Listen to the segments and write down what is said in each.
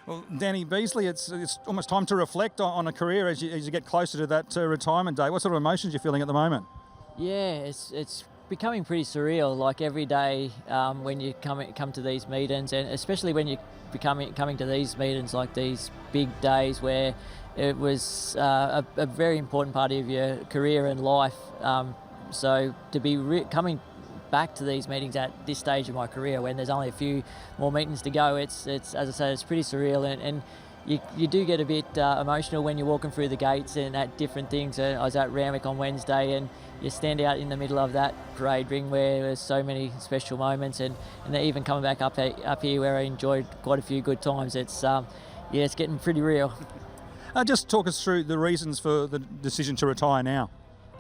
Well, Danny Beasley, it's almost time to reflect on a career as you get closer to that retirement day. What sort of emotions are you feeling at the moment? Yeah, it's becoming pretty surreal. Like every day when you come to these meetings, and especially when you coming to these meetings, like these big days where it was a very important part of your career and life. So to be coming back to these meetings at this stage of my career, when there's only a few more meetings to go, it's as I say, it's pretty surreal, and you do get a bit emotional when you're walking through the gates and at different things. I was at Randwick on Wednesday, and you stand out in the middle of that parade ring where there's so many special moments, and even coming back up here where I enjoyed quite a few good times. It's it's getting pretty real. Just talk us through the reasons for the decision to retire now.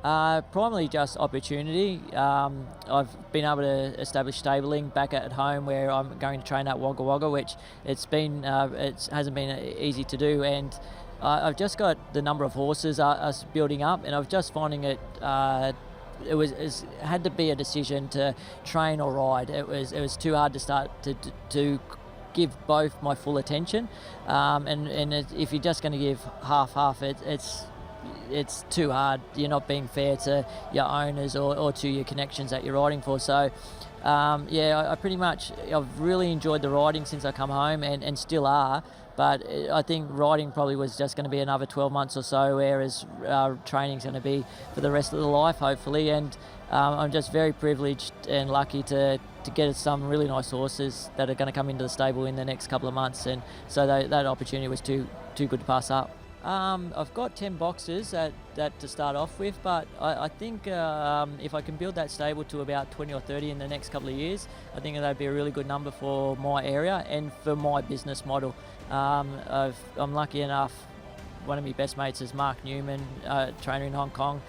Primarily just opportunity. I've been able to establish stabling back at home where I'm going to train at Wagga Wagga, which it hasn't been easy to do, and I've just got the number of horses us building up, and I've just finding it. It had to be a decision to train or ride. It was too hard to start to give both my full attention, and if you're just going to give half, it's too hard. You're not being fair to your owners or to your connections that you're riding for. So, I've really enjoyed the riding since I come home, and still are. But I think riding probably was just going to be another 12 months or so, whereas training's going to be for the rest of the life, hopefully. And I'm just very privileged and lucky to get some really nice horses that are going to come into the stable in the next couple of months. And so that opportunity was too good to pass up. I've got 10 boxes that to start off with, but I think if I can build that stable to about 20 or 30 in the next couple of years, I think that'd be a really good number for my area and for my business model. I'm lucky enough, one of my best mates is Mark Newman, trainer in Hong Kong,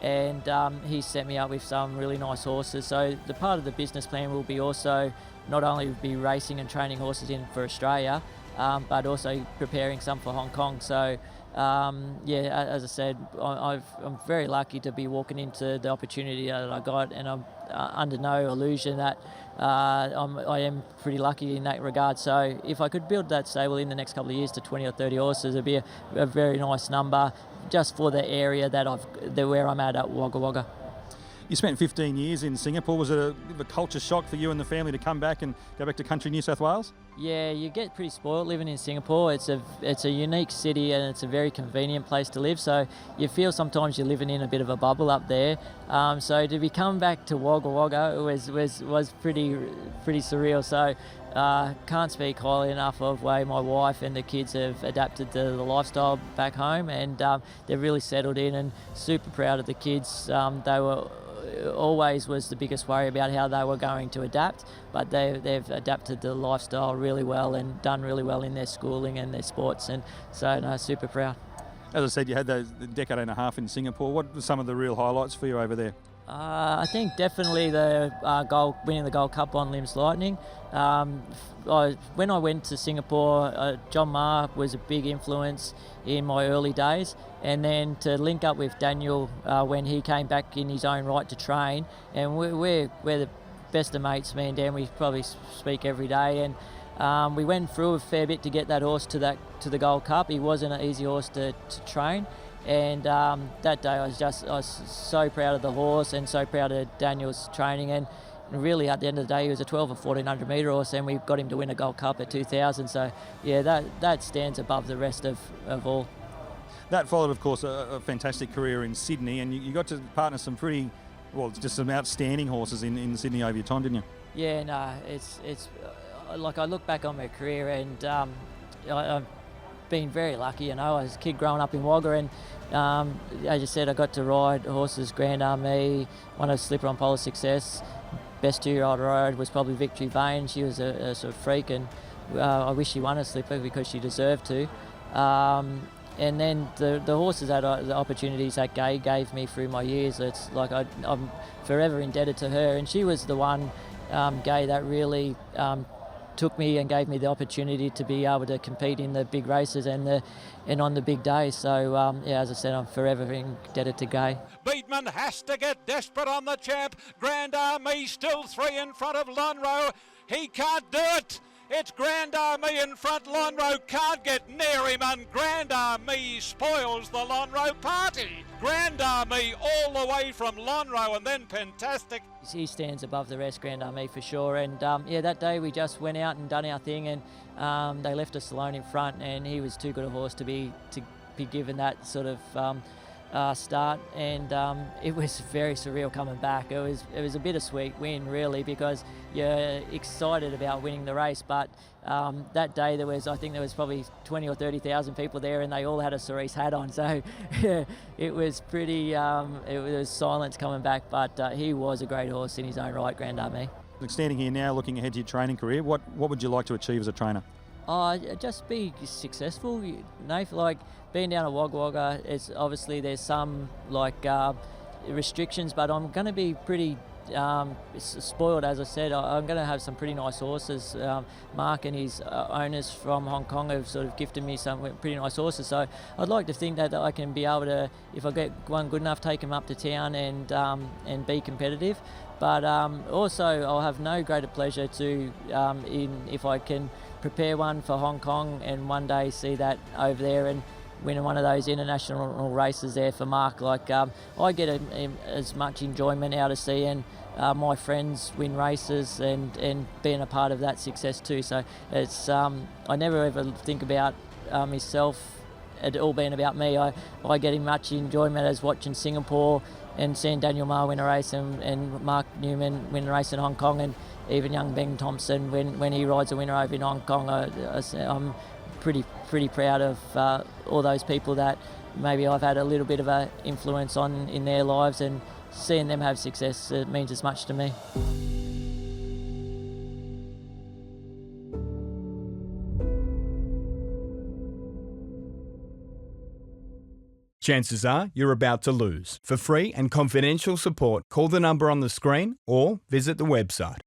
and he set me up with some really nice horses. So the part of the business plan will be also not only be racing and training horses in for Australia, but also preparing some for Hong Kong. So, as I said, I'm very lucky to be walking into the opportunity that I got, and I'm under no illusion that I am pretty lucky in that regard. So if I could build that stable in the next couple of years to 20 or 30 horses, it'd be a very nice number just for the area where I'm at Wagga Wagga. You spent 15 years in Singapore. Was it a culture shock for you and the family to come back and go back to country New South Wales? Yeah, you get pretty spoiled living in Singapore. It's a unique city, and it's a very convenient place to live. So you feel sometimes you're living in a bit of a bubble up there. So to be coming back to Wagga Wagga was pretty surreal. So can't speak highly enough of way my wife and the kids have adapted to the lifestyle back home, and they've really settled in, and super proud of the kids. They were always was the biggest worry about how they were going to adapt, but they've adapted to the lifestyle really well and done really well in their schooling and their sports, and so super proud. As I said, you had the decade and a half in Singapore. What were some of the real highlights for you over there? I think definitely the winning the Gold Cup on Limbs Lightning. When I went to Singapore, John Maher was a big influence in my early days, and then to link up with Daniel when he came back in his own right to train, and we're the best of mates, me and Dan. We probably speak every day, and we went through a fair bit to get that horse to the Gold Cup. He wasn't an easy horse to train. And that day I was so proud of the horse and so proud of Daniel's training, and really at the end of the day he was a 12 or 1400 metre horse, and we got him to win a Gold Cup at 2000. So yeah, that stands above the rest of all. That followed, of course, a fantastic career in Sydney, and you got to partner some just some outstanding horses in Sydney over your time, didn't you? Yeah, no, it's like I look back on my career, and I've been very lucky. I was a kid growing up in Wagga, and as you said, I got to ride horses. Grand Army, won a slipper on Polar Success. Best 2-year-old I rode was probably Victory Vane. She was a sort of freak, and I wish she won a slipper because she deserved to. And then the horses the opportunities that Gay gave me through my years, it's like I'm forever indebted to her. And she was the one, Gay, that really took me and gave me the opportunity to be able to compete in the big races and on the big days. So as I said, I'm forever indebted to Gay. Beedman has to get desperate on the champ. Grand Army still 3 in front of Lonhro. He can't do it. It's Grand Army in front. Lonhro can't get near him, and Grand Army spoils the Lonhro party. Grand Army all the way from Lonhro, and then Fantastic. He stands above the rest, Grand Army, for sure. And yeah, that day we just went out and done our thing, and they left us alone in front, and he was too good a horse to be given that sort of start, and it was very surreal coming back. It was a bittersweet win, really, because you're excited about winning the race, but that day I think there was probably 20 or 30,000 people there, and they all had a Cerise hat on, so yeah, it was pretty. It was silence coming back, but he was a great horse in his own right, Grand Army. Standing here now, looking ahead to your training career, what would you like to achieve as a trainer? Just be successful, Nath. Like being down at Wagga Wagga, it's obviously there's some restrictions, but I'm going to be pretty spoiled, as I said. I'm going to have some pretty nice horses. Mark and his owners from Hong Kong have sort of gifted me some pretty nice horses, so I'd like to think that I can be able to, if I get one good enough, take him up to town and be competitive. But also I'll have no greater pleasure to if I can prepare one for Hong Kong and one day see that over there and win one of those international races there for Mark. Like I get as much enjoyment out of seeing my friends win races and being a part of that success too. So it's I never ever think about myself, it all being about me. I get as much enjoyment as watching Singapore and seeing Daniel Ma win a race and Mark Newman win a race in Hong Kong, and even young Ben Thompson when he rides a winner over in Hong Kong. I'm pretty proud of all those people that maybe I've had a little bit of an influence on in their lives, and seeing them have success, it means as much to me. Chances are you're about to lose. For free and confidential support, call the number on the screen or visit the website.